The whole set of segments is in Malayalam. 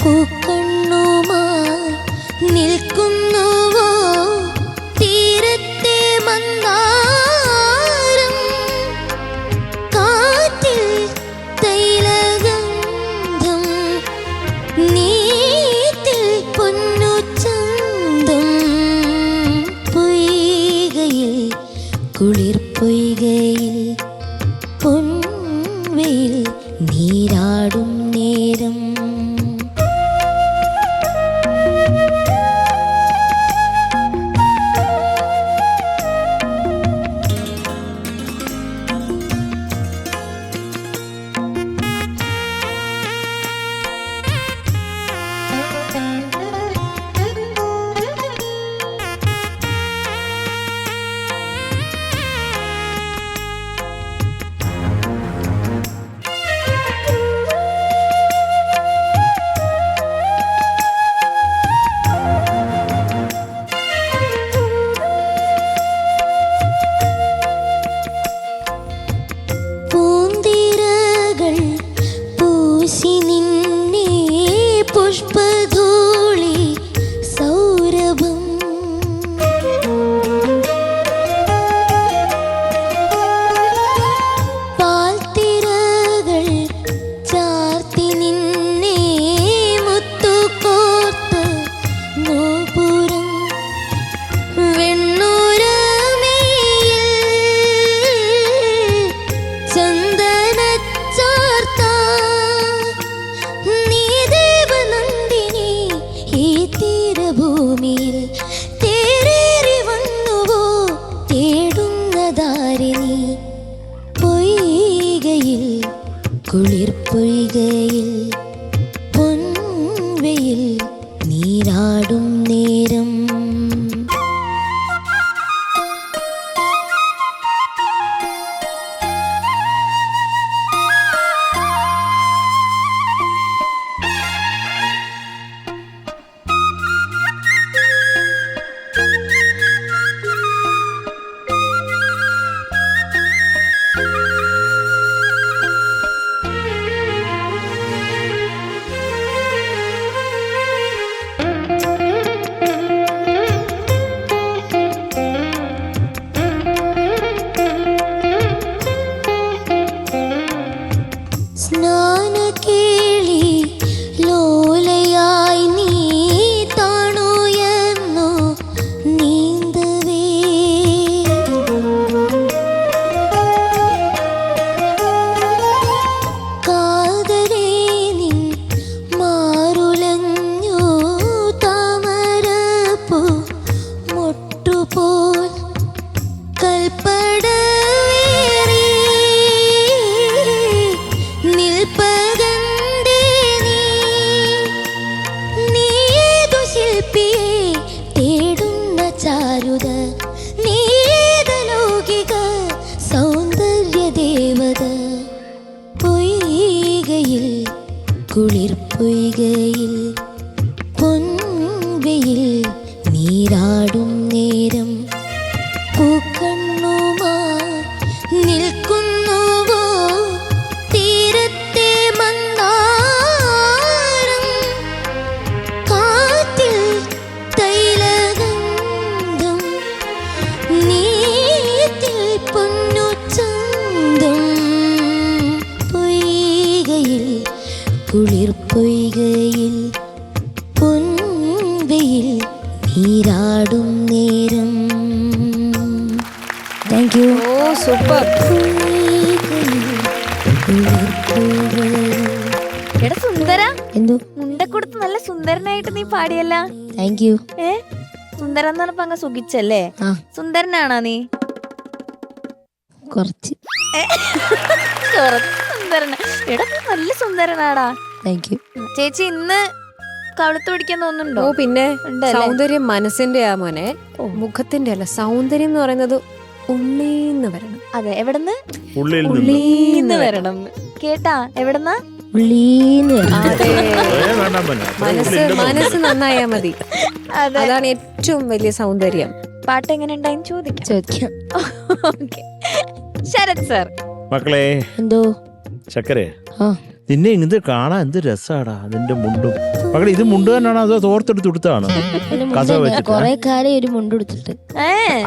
പൂക്കണ്ണുമായി നിൽക്കുന്നുവോ തീരത്തെ മന്ദാരം, കാറ്റിൽ തൈലഗന്ധം, നീറ്റിൽ പൊന്നുചന്തം, പൊയ്കയിൽ കുളിർ പൊയ്കയിൽ പൊൻവെയിൽ നീരാടും നേരം. പുഷ്പധൂളി സൗരഭം, പാൽത്തിരകൾ ചാർത്തി നിന്നെ മുത്തുകോർത്ത നോപുരം, വെണ്ണൂരമേയിൽ ചന്ദനച്ചാർത്ത ഭൂമിയിൽ തേരേറി വന്നുവോ തേടുന്നതാരിണി, പൊയ്കയിൽ കുളിർ പൊയ്കയിൽ പൊൻവെയിൽ നീരാടും നേരം. സ്നാനകേളി ലോലയായി നീ താണുയർന്നു നീന്തവേ, കാതലേ നിൻ മാറുലഞ്ഞു താമരപ്പൂ മൊട്ടുപോൽ കൽപ്പടവേറി നിൽപ്പകണ്ടേ നീതു ശില്പിയെ തേടുന്ന ചാരുത, നീതലൗകിക സൗന്ദര്യ ദേവത, പൊയ്കയിൽ കുളിർ പൊയ്കയിൽ പൊൻവെയിൽ നീരാടും നേരം, പൂക്കണ്ണുമായി നിൽക്കുന്നുവോ തീരത്തെ മന്ദാരം, കാറ്റിൽ തൈലഗന്ധം, നീറ്റിൽ പൊന്നുചന്തം, പൊയ്കയിൽ കുളിർ പൊയ്കയിൽ പൊൻവെയിൽ നീരാടും നേരം. Thank you. Oh super. എടാ സുന്ദര, എന്തോ മുണ്ടക്കൊടുത്ത് നല്ല സുന്ദരനായിട്ട് നീ പാടിയല്ല. Thank you. സുന്ദരൻ എന്ന് പറഞ്ഞപ്പോ അങ്ങ് സുഖിച്ചല്ലേ? സുന്ദരനാണോ നീ? കുറച്ച് സുന്ദരന. എടാ നീ നല്ല സുന്ദരനാടാ. Thank you. ചേച്ചി ഇന്ന് കവിളത്ത് പിടിക്കാൻ തോന്നുന്നുണ്ടോ? ഓ പിന്നെ, സൗന്ദര്യം മനസ്സിന്റെ ആ മോനെ, മുഖത്തിന്റെ അല്ല. സൗന്ദര്യം എന്ന് പറയുന്നത് ഉള്ളീന്ന് വരണം. അതെ, എവിടെന്ന്? ഉള്ളീന്ന് വരണം. കേട്ടാ? എവിടെന്നാ? മനസ്സ് നന്നായാ മതി. അതാണ് ഏറ്റവും വലിയ സൗന്ദര്യം. പാട്ട് എങ്ങനെ ഉണ്ടായെന്ന് ചോദിക്കാം. ശരത് സർ. മക്കളെ, എന്തോ ചക്കരെ, നിന്നെ ഇത് കാണാൻ എന്ത് രസാടാ നിന്റെ മുണ്ടും. മകളെ ഇത് മുണ്ട് തന്നെയാണോ അതോ തോർത്തെടുത്ത് കൊടുത്താണോ കസവ് വെച്ചിട്ട്? കൊറേ കാലം ഒരു മുണ്ട് എടുത്തിട്ട്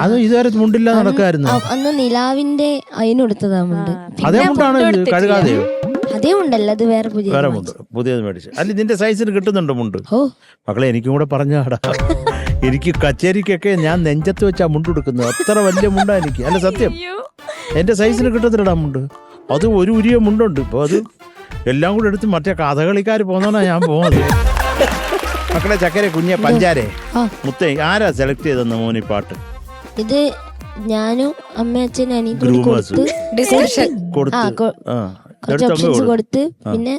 അത് ഇതുവരെ മുണ്ടില്ല നടക്കായിരുന്നു. അന്ന് നിലാവിന്റെ അതിനെടുത്തതാ മുണ്ട്. അതേ മുണ്ടാണ് ഇത് കഴുകാതെയോ? അതേ മുണ്ടല്ല, അത് വേറെ വേറെ മുണ്ട് പുതിയത് മേടിച്ച്. അല്ല നിന്റെ സൈസിന് കിട്ടുന്നുണ്ടോ മുണ്ട്? ഓ മക്കളെ എനിക്കും കൂടെ പറഞ്ഞാടാ. എനിക്ക് കച്ചേരിക്കൊക്കെ ഞാൻ നെഞ്ചത്ത് വെച്ചാ മുണ്ട് എടുക്കുന്നത്. അത്ര വലിയ മുണ്ടാ എനിക്ക്. അല്ല സത്യം, എന്റെ സൈസിന് കിട്ടത്തില്ലടാ മുണ്ട്. അത് ഒരു ഉരിയ മുണ്ടുണ്ട്. ഇപ്പൊ അത് എല്ലാം കൂടെ എടുത്ത് മറ്റേ കഥകളിക്കാർ പോകുന്നതാണ് ഞാൻ പോകുന്നത്. മക്കളെ ചക്കരെ കുഞ്ഞെ പഞ്ചാരെ മുത്തേ ആരാ സെലക്ട് ചെയ്തെന്ന് മോനി പാട്ട്? ഇത് ഞാനും അമ്മയച്ഛനും അനിയും ഗ്രൂമേഴ്സ് കൊടുത്ത് കുറച്ച് ഓപ്ഷൻസ് കൊടുത്ത് പിന്നെ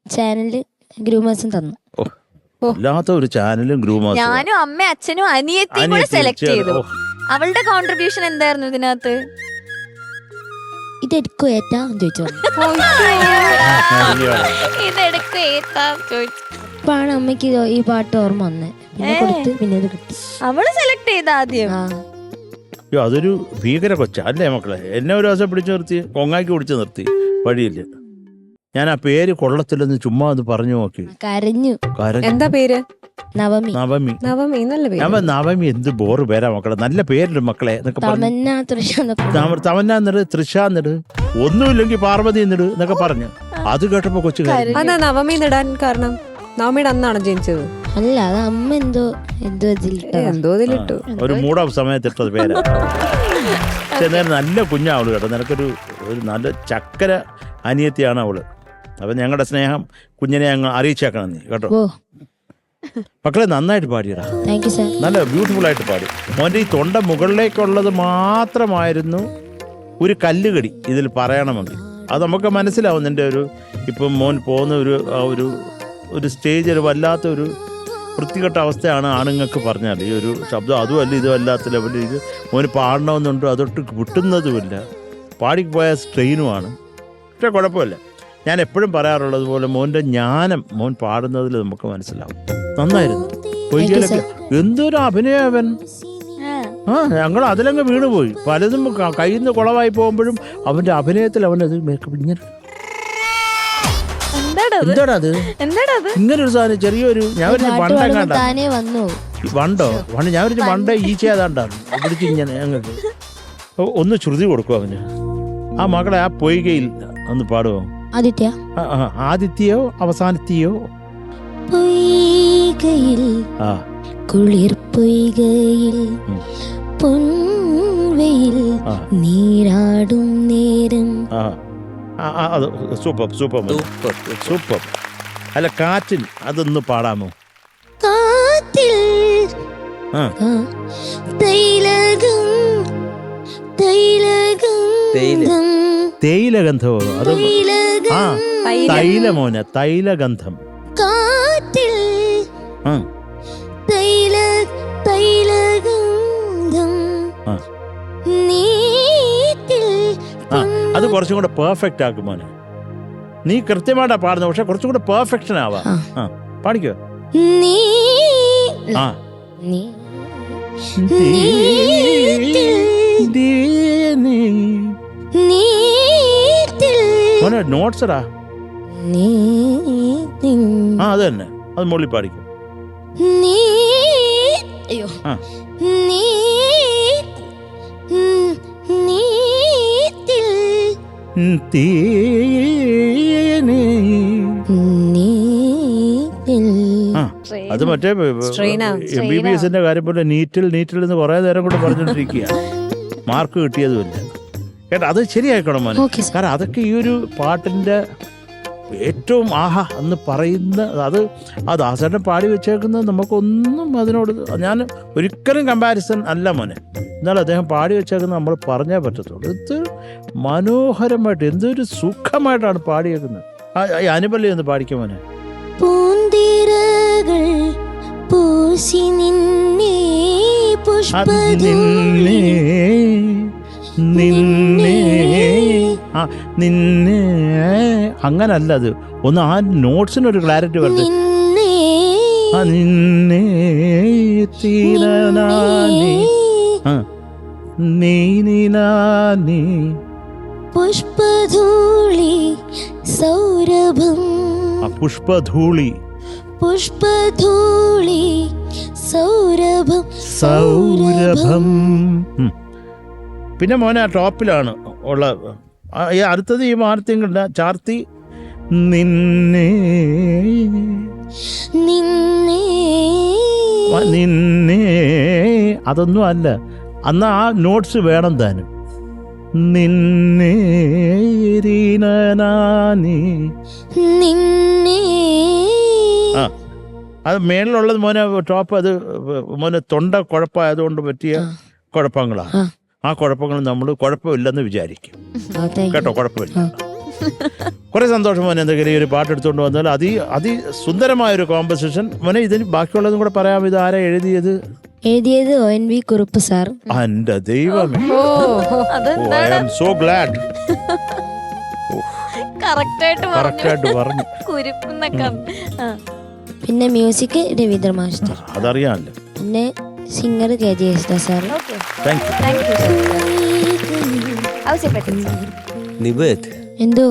ചാനലില് ഗ്രൂമേഴ്സും തന്നു. ഇല്ലാത്ത ഒരു ചാനലും ഗ്രൂമേഴ്സും. ഞാനും അമ്മ അച്ഛനും അനിയത്തിയും കൂടെ സെലക്ട് ചെയ്തു. അവളുടെ കോൺട്രിബ്യൂഷൻ എന്തായിരുന്നു ഇതിനകത്ത്? ഇതെടുക്കോ ഏറ്റാ ചോദിച്ചു. ഇതെടുക്കും ഏത്താ ചോദിച്ചു. ഇപ്പാണ് അമ്മയ്ക്ക് ഈ പാട്ട് ഓർമ്മ വന്നേ. പിന്നെ കൊടുത്ത് പിന്നെ ഇത് കിട്ടി. അവള് സെലക്ട് ചെയ്ത ആദ്യം. അയ്യോ അതൊരു ഭീകര കൊച്ച അല്ലേ മക്കളെ. എന്നെ ഒരു ദിവസം പിടിച്ചു നിർത്തി, കൊങ്ങാക്കി പിടിച്ചു നിർത്തി വഴിയില്ല. ഞാൻ ആ പേര് കൊള്ളത്തില്ലെന്ന് ചുമ്മാ ഒന്ന് പറഞ്ഞു നോക്കി. കരഞ്ഞു. എന്താ പേര്? നവമി. നവമി നല്ല പേര്. ഞാൻ നവമി എന്ത് ബോറ് പേരാ മക്കളെ. നല്ല പേരുണ്ട് മക്കളെ എന്നൊക്കെ തമന്ന തമന്ന തൃശ എന്നിട്, ഒന്നുമില്ലെങ്കിൽ പാർവതി എന്നിട് എന്നൊക്കെ പറഞ്ഞു. അത് കേട്ടപ്പോ കൊച്ചു അതാ നവമി നിടാൻ കാരണം. നവമിയുടെ അന്നാണ് ജനിച്ചത്. അല്ല, അത് അമ്മ എന്തോ ഇതിലിട്ടു. ഒരു മൂട സമയത്തിട്ടത് പേരാ. എന്നാലും നല്ല കുഞ്ഞാ അവള് കേട്ടോ. നിനക്കൊരു നല്ല ചക്കര അനിയത്തിയാണ് അവള്. അപ്പൊ ഞങ്ങളുടെ സ്നേഹം കുഞ്ഞിനെ അങ്ങ് അറിയിച്ചേക്കണം നീ കേട്ടോ. മക്കളെ നന്നായിട്ട് പാടിയടാ, നല്ല ബ്യൂട്ടിഫുൾ ആയിട്ട് പാടി. മോൻ്റെ ഈ തൊണ്ട മുകളിലേക്കുള്ളത് മാത്രമായിരുന്നു ഒരു കല്ലുകടി ഇതിൽ പറയണമെങ്കിൽ. അത് നമുക്ക് മനസ്സിലാവും. നിൻ്റെ ഒരു ഇപ്പം മോൻ പോകുന്ന ഒരു സ്റ്റേജ്, ഒരു വല്ലാത്ത ഒരു വൃത്തികെട്ട അവസ്ഥയാണ് ആണുങ്ങൾക്ക് പറഞ്ഞാൽ. ഈ ഒരു ശബ്ദം അതുമല്ല ഇതുമല്ലാത്ത ലെവലിൽ ഇത് മോന് പാടണമെന്നുണ്ടോ അതൊട്ട് കിട്ടുന്നതുമില്ല. പാടിപ്പോയ സ്ട്രെയിനുമാണ്. പക്ഷേ കുഴപ്പമില്ല. ഞാൻ എപ്പോഴും പറയാറുള്ളത് പോലെ മോൻ്റെ ജ്ഞാനം മോൻ പാടുന്നതിൽ നമുക്ക് മനസ്സിലാവും. നന്നായിരുന്നു. പൊയ്ക്കലൊക്കെ എന്തൊരു അഭിനയവൻ. ഞങ്ങൾ അതിലങ്ങ് വീണുപോയി. പലതും കയ്യിൽ നിന്ന് കുളമായി പോകുമ്പോഴും അവൻ്റെ അഭിനയത്തിൽ അവനത് ഇങ്ങനെ എന്താണത് ഇങ്ങനൊരു സാധനം ചെറിയൊരു ഞാൻ വണ്ടോ ഞാൻ വണ്ട ഈച്ചയാതാണ്ടാണ് പിടിച്ച് ഇങ്ങനെ ഞങ്ങൾക്ക് ഒന്ന് ശ്രുതി കൊടുക്കും അവന്. ആ മകളെ ആ പൊയ്കയിൽ ഒന്ന് പാടുവോ? ആദിത്യയോ അവസാനത്തെയോ? പൊയ്കയിൽ കുളിർ പൊയ്കയിൽ പൊൻവെയിൽ നീരാടും നേരം. സൂപ്പർ. അല്ല കാറ്റിൽ അതൊന്ന് പാടാമോ? കാറ്റിൽ തൈലഗന്ധമോ? അത് തൈലമോനെ തൈലഗന്ധം. കാറ്റിൽ തൈലഗന്ധം അത് കുറച്ചും കൂടെ പെർഫെക്റ്റ് ആക്കും മോനെ. നീ കൃത്യമായിട്ടാ പാടുന്നത്, പക്ഷെ കുറച്ചും കൂടെ പെർഫെക്ഷൻ ആവാ. പാടിക്കോ. മോനെ നോട്ട്സടാ. അത് തന്നെ, അത് മുകളിൽ പാടിക്കോ. അത് മറ്റേ MBBS കാര്യം പോലെ നീറ്റിൽ എന്ന് കുറെ നേരം കൂടെ പറഞ്ഞോണ്ടിരിക്കുക. മാർക്ക് കിട്ടിയതുമില്ല കേട്ടോ. അത് ശരിയായിക്കോണം മോനെ. കാരണം അതൊക്കെ ഈ ഒരു പാട്ടിന്റെ ഏറ്റവും ആഹാ എന്ന് പറയുന്ന അത് ദാസേട്ടൻ പാടി വെച്ചേക്കുന്നത് നമുക്കൊന്നും അതിനോട് ഞാൻ ഒരിക്കലും കമ്പാരിസൺ അല്ല മോനെ. എന്നാൽ അദ്ദേഹം പാടി വെച്ചേക്കുന്നത് നമ്മൾ പറഞ്ഞേ പറ്റത്തുള്ളൂ. ഇത് മനോഹരമായിട്ട് എന്തൊരു സുഖമായിട്ടാണ് പാടിയേക്കുന്നത്. അനുപല്ലി ഒന്ന് പാടിക്കും മോനെ. പൂന്തിരകൾ പൂശി നിന്നെ നിന്നെ അങ്ങനല്ല. അത് ഒന്ന് ആ നോട്ട്സിനൊരു ക്ലാരിറ്റി വരട്ടെ. നിന്നെ തീരനാനി നീ പുഷ്പധൂളി സൗരഭം പുഷ്പധൂളി പുഷ്പധൂളി സൗരഭം സൗരഭം. പിന്നെ മോനെ ടോപ്പിലാണ് ഉള്ള ഈ അടുത്തത് ഈ മാർത്തിങ്കളുടെ ചാർത്തി നിന്നെ നിന്നെ നിന്നെ അതൊന്നും അല്ല. അന്ന് ആ നോട്ട്സ് വേണം താനും. നിന്നെ നിന്നെ ആ അത് മേളിലുള്ളത് മോനെ ടോപ്പ്. അത് മോനെ തൊണ്ട കുഴപ്പമായതുകൊണ്ട് പറ്റിയ കുഴപ്പങ്ങളാണ്. ആ കുഴപ്പങ്ങൾ നമ്മൾ കുഴപ്പമില്ലെന്ന് വിചാരിക്കും കേട്ടോ. കുഴപ്പമില്ല. കുറെ സന്തോഷം മോനെ. എന്തെങ്കിലും ഈ ഒരു പാട്ട് എടുത്തുകൊണ്ട് വന്നാൽ അതിസുന്ദരമായൊരു കോമ്പസിഷൻ മോനെ. ഇതിന് ബാക്കിയുള്ളതും കൂടെ പറയാം. ഇത് ആരാ എഴുതിയത്? ONV Kurup sir. എന്റെ ദൈവമേ, ഐ ആം സോ ഗ്ലാഡ്. കറക്റ്റായിട്ട് പറഞ്ഞു. പിന്നെ മ്യൂസിക് രവീന്ദ്ര മാസ്റ്റർ. അതറിയാമല്ലോ. പിന്നെ singer KJ Yesudas sir. Nived, എന്തോ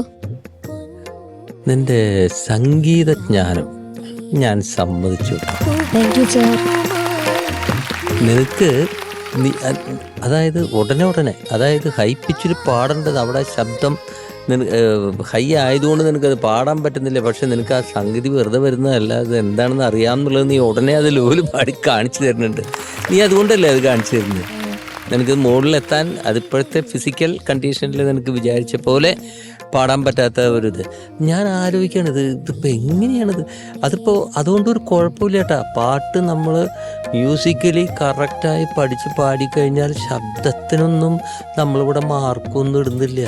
നിന്റെ സംഗീതജ്ഞാനം ഞാൻ സമ്മതിച്ചു. Thank you sir. നിനക്ക് അതായത് ഉടനെ അതായത് ഹൈ പിച്ചിൽ പാടേണ്ടത് അവിടെ ശബ്ദം ഹൈ ആയതുകൊണ്ട് നിനക്കത് പാടാൻ പറ്റുന്നില്ല. പക്ഷെ നിനക്ക് ആ സംഗതി വെറുതെ വരുന്നതല്ല, അത് എന്താണെന്ന് അറിയാമെന്നുള്ളത് നീ ഉടനെ അത് ലോല് പാടി കാണിച്ചു തരുന്നുണ്ട്. നീ അതുകൊണ്ടല്ലേ അത് കാണിച്ചു തരുന്നത്. നിനക്ക് മുകളിലെത്താൻ അതിപ്പോഴത്തെ ഫിസിക്കൽ കണ്ടീഷനിൽ നിനക്ക് വിചാരിച്ച പോലെ പാടാൻ പറ്റാത്ത ഒരിത് ഞാൻ ആലോചിക്കുകയാണിത്. ഇതിപ്പോൾ എങ്ങനെയാണിത്? അതിപ്പോൾ അതുകൊണ്ടൊരു കുഴപ്പമില്ല കേട്ടാ. പാട്ട് നമ്മൾ മ്യൂസിക്കലി കറക്റ്റായി പഠിച്ച് പാടിക്കഴിഞ്ഞാൽ ശബ്ദത്തിനൊന്നും നമ്മളിവിടെ മാർക്കൊന്നും ഇടുന്നില്ല.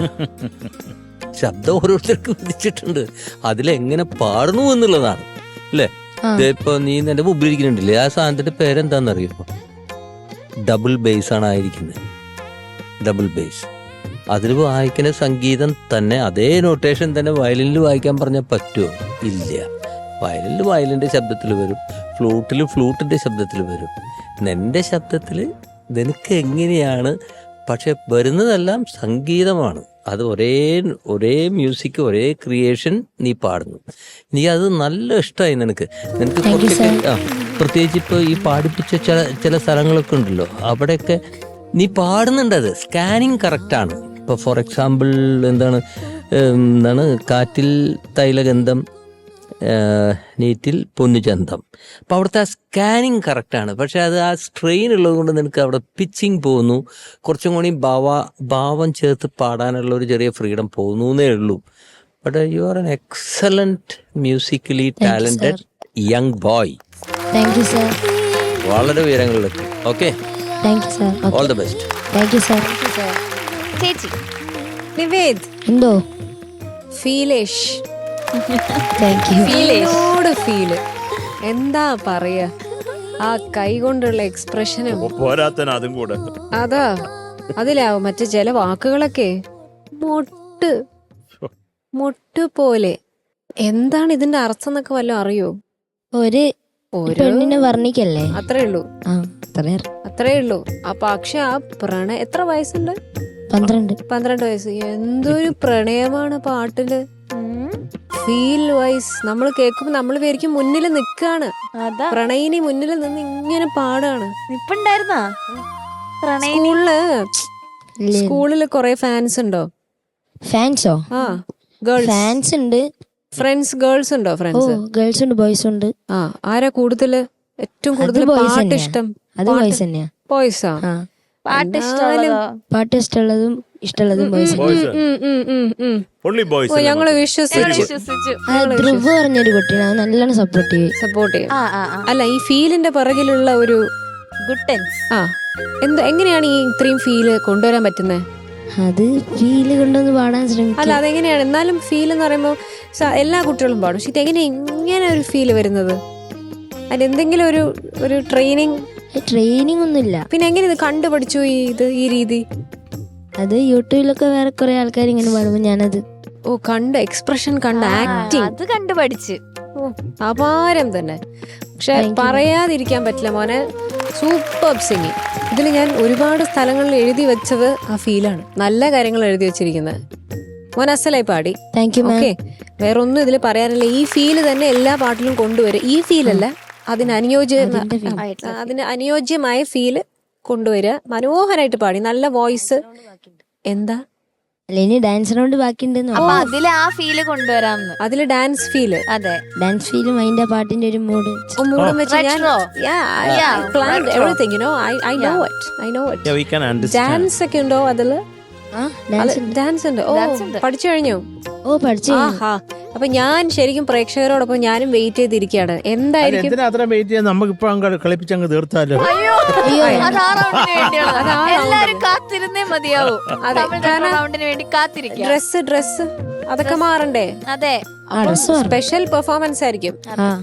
ശബ്ദം ഓരോരുത്തർക്ക് വിധിച്ചിട്ടുണ്ട്. അതിലെങ്ങനെ പാടണു എന്നുള്ളതാണ് അല്ലേ. ഇപ്പൊ നീ എന്റെ മുമ്പിൽ ഇരിക്കുന്നുണ്ടല്ലേ, ആ സാധനത്തിന്റെ പേരെന്താണെന്നറിയുമോ? ഡബിൾ ബേസ് ആണ് ആയിരിക്കുന്നത്. Double base. അതിൽ വായിക്കുന്ന സംഗീതം തന്നെ അതേ നൊട്ടേഷൻ തന്നെ വയലിനിൽ വായിക്കാൻ പറഞ്ഞാൽ പറ്റുമോ? ഇല്ല. വയലിനിൽ വയലിൻ്റെ ശബ്ദത്തിൽ വരും, ഫ്ലൂട്ടിൽ ഫ്ലൂട്ടിൻ്റെ ശബ്ദത്തിൽ വരും. നിന്റെ ശബ്ദത്തിൽ നിനക്ക് എങ്ങനെയാണ്? പക്ഷെ വരുന്നതെല്ലാം സംഗീതമാണ്. അത് ഒരേ മ്യൂസിക്, ഒരേ ക്രിയേഷൻ നീ പാടുന്നു. എനിക്ക് അത് നല്ല ഇഷ്ടമായി. നിനക്ക് കുറച്ചൊക്കെ പ്രത്യേകിച്ച് ഇപ്പോൾ ഈ പാടിപ്പിച്ച ചില സ്ഥലങ്ങളൊക്കെ ഉണ്ടല്ലോ, അവിടെയൊക്കെ നീ പാടുന്നുണ്ടത്. സ്കാനിങ് കറക്റ്റാണ്. ഇപ്പോൾ ഫോർ എക്സാമ്പിൾ എന്താണ് കാറ്റിൽ തൈലഗന്ധം, നീറ്റിൽ പൊന്നുചന്തം. അപ്പം അവിടുത്തെ ആ സ്കാനിങ് കറക്റ്റാണ്. പക്ഷെ അത് ആ സ്ട്രെയിൻ ഉള്ളത് കൊണ്ട് നിനക്ക് അവിടെ പിച്ചിങ് പോകുന്നു. കുറച്ചും കൂടി ഭാവം ചേർത്ത് പാടാനുള്ള ഒരു ചെറിയ ഫ്രീഡം പോകുന്നേ ഉള്ളൂ. But you are an excellent musically talented young boy. വളരെ ഉയരങ്ങളിലെത്തും. Okay, all the best. ചേച്ചി നിവേദ്, എന്തോ ഫീലേഷ്. ഫീല് എന്താ പറയാ, ആ കൈ കൊണ്ടുള്ള എക്സ്പ്രഷനും പോരാത്തന അതും കൂടെ. അതാ അതിലാവും മറ്റു ചില വാക്കുകളൊക്കെ മൊട്ട് പോലെ. എന്താണ് ഇതിന്റെ അർത്ഥം എന്നൊക്കെ വല്ലതും അറിയോ? ഒരു പെണ്ണിനെ വർണ്ണിക്കല്ലേ, അത്രേ ഉള്ളൂ. അത്രേ ഉള്ളൂ. പക്ഷെ ആ പ്രണയം എത്ര വയസ്സുണ്ട്? 12 വയസ്സ്. എന്തൊരു പ്രണയമാണ് പാട്ടില്. ഫീൽ വൈസ് നമ്മൾ കേൾക്കുമ്പോ നമ്മൾ വിചാരിക്കും മുന്നിൽ നിക്കാണ് പ്രണയിനി, മുന്നിൽ നിന്ന് ഇങ്ങനെ പാടാണ്. സ്കൂളില് കൊറേ ഫാൻസ് ഉണ്ടോ? ഫാൻസോ? ആ, ഗേൾസ് ഫാൻസ് ഉണ്ട്. ഫ്രണ്ട്സ് ഗേൾസ് ഉണ്ടോ? ഫ്രണ്ട്സ് ഗേൾസ് ഉണ്ട്, ബോയ്സ് ഉണ്ട്. ആ, ആരാ കൂടുതല്? ഏറ്റവും കൂടുതൽ പാട്ട് ഇഷ്ടം? അത് ബോയ്സ് തന്നെയാ. ബോയ്സാ? പാട്ട് ഇഷ്ടമുള്ളതും ബോയ്സ്. ഞങ്ങള് വിശ്വസിച്ചു. ധ്രുവ് പറഞ്ഞൊരു കുട്ടിയാണ്, നല്ലോണം സപ്പോർട്ട് ചെയ്യും. അല്ല, ഈ ഫീലിന്റെ പിറകിലുള്ള ഒരു എങ്ങനെയാണ് ഈ ഇത്രയും ഫീല് കൊണ്ടുവരാൻ പറ്റുന്നത്? അത് ഫീല് കൊണ്ടൊന്ന് പാടാൻ ശ്രമിക്കും. അല്ല, അതെങ്ങനെയാണ്? എന്നാലും ഫീൽ എന്ന് പറയുമ്പോ എല്ലാ കുട്ടികളും പാടും. പക്ഷെ ഇതെങ്ങനെ ഇങ്ങനെ ഒരു ഫീല് വരുന്നത്? അതിനെന്തെങ്കിലും ഒരു ട്രെയിനിങ് ഒന്നുമില്ല. പിന്നെ എങ്ങനെ ഇത് കണ്ടുപഠിച്ചു ഈ രീതി? അത് യൂട്യൂബിലൊക്കെ വേറെ കുറെ ആൾക്കാർ ഇങ്ങനെ പാടുമ്പോ ഞാനത് കണ്ട് എക്സ്പ്രഷൻ കണ്ട് ആക്ടിങ് അത് കണ്ടുപഠിച്ച്. അപാരം തന്നെ. പക്ഷെ പറയാതിരിക്കാൻ പറ്റില്ല മോനെ, സൂപ്പർ സിംഗിങ്. ഇതിൽ ഞാൻ ഒരുപാട് സ്ഥലങ്ങളിൽ എഴുതി വെച്ചത് ആ ഫീലാണ്. നല്ല കാര്യങ്ങൾ എഴുതി വെച്ചിരിക്കുന്നത്. മോൻ അസലായി പാടി. Thank you ma'am. ഓക്കെ, വേറെ ഒന്നും ഇതിൽ പറയാനില്ല. ഈ ഫീല് തന്നെ എല്ലാ പാട്ടിലും കൊണ്ടുവരും. ഈ ഫീലല്ല, അതിന് അനുയോജ്യമായ ഫീല് കൊണ്ടുവരിക. മനോഹരമായിട്ട് പാടി, നല്ല വോയിസ്. എന്താ അല്ല ഇനി ഡാൻസ് റൗണ്ട് ബാക്കിയുണ്ടെന്ന് അപ്പൊ അതില് ആ ഫീല് കൊണ്ടുവരാമെന്ന്. അതില് ഡാൻസ് ഫീല്, അതെ, ഡാൻസ് ഫീലും അതിന്റെ പാട്ടിന്റെ ഒരു മൂഡ് മൂടും വെച്ച് ഞാൻ Retro. planned everything, you know. I know it. Yeah, we can understand. Dance ഒക്കെ ഉണ്ടോ അതില്? ഡാൻസ് ഉണ്ട്. ഓ, പഠിച്ചു കഴിഞ്ഞു. ഓ പഠിച്ചു. ആഹാ, അപ്പൊ ഞാൻ ശരിക്കും പ്രേക്ഷകരോടൊപ്പം ഞാനും വെയിറ്റ് ചെയ്തിരിക്കുകയാണ്. എന്തായിരിക്കും എന്തിനാ അത്ര വെയിറ്റ് ചെയ്യാൻ? നമുക്ക് ഇപ്പൊ കളിപ്പിച്ചങ്ങ് തീർത്താലോ. അയ്യോ, അത് ആ റൗണ്ടിന് വേണ്ടിയാണ്. എല്ലാരും കാത്തിരുന്നേ മതിയാവും. റൗണ്ടിന് വേണ്ടി കാത്തിരിക്കുക. ഡ്രസ് അതൊക്കെ മാറണ്ടേ? അതെ, സ്പെഷ്യൽ പെർഫോമൻസ് ആയിരിക്കും.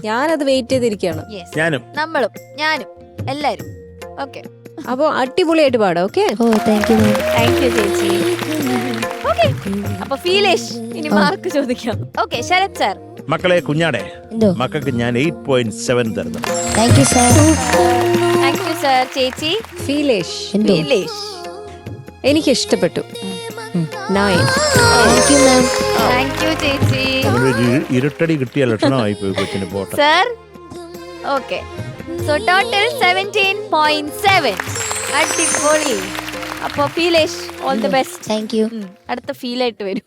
ഞാനത് വെയിറ്റ് ചെയ്തിരിക്കുകയാണ്. നമ്മളും ഞാനും എല്ലാരും. ഓക്കെ, അപ്പൊ അടിപൊളിയായിട്ട് പാടാം. Okay, oh thank you ma'am. Thank you ചേച്ചി. ഓക്കെ, അപ്പൊ ഫീലേഷ് ഇനി മാർക്ക് ചോദിക്കാം. Okay, Sharath sir. മക്കളെ കുഞ്ഞാടെ, എന്തോ മക്കൾക്ക് ഞാൻ 8.7 തരുന്നു. Thank you sir. Thank you sir. ചേച്ചി ഫീലേഷ് എന്തോ ഫീലേഷ് എനിക്ക് ഇഷ്ടപ്പെട്ടു. 9. Thank you ma'am. Thank you ചേച്ചി. ഒരു ഇരുട്ടടി കിട്ടിയ ലക്ഷണമായി പോയി കൊച്ചിന്. പോട്ടെ സാർ. Okay, so total 17.7. അടിപൊളി. അപ്പൊ ഫീലേഷ്, all the best. Thank you. അടുത്ത ഫീലായിട്ട് വരും.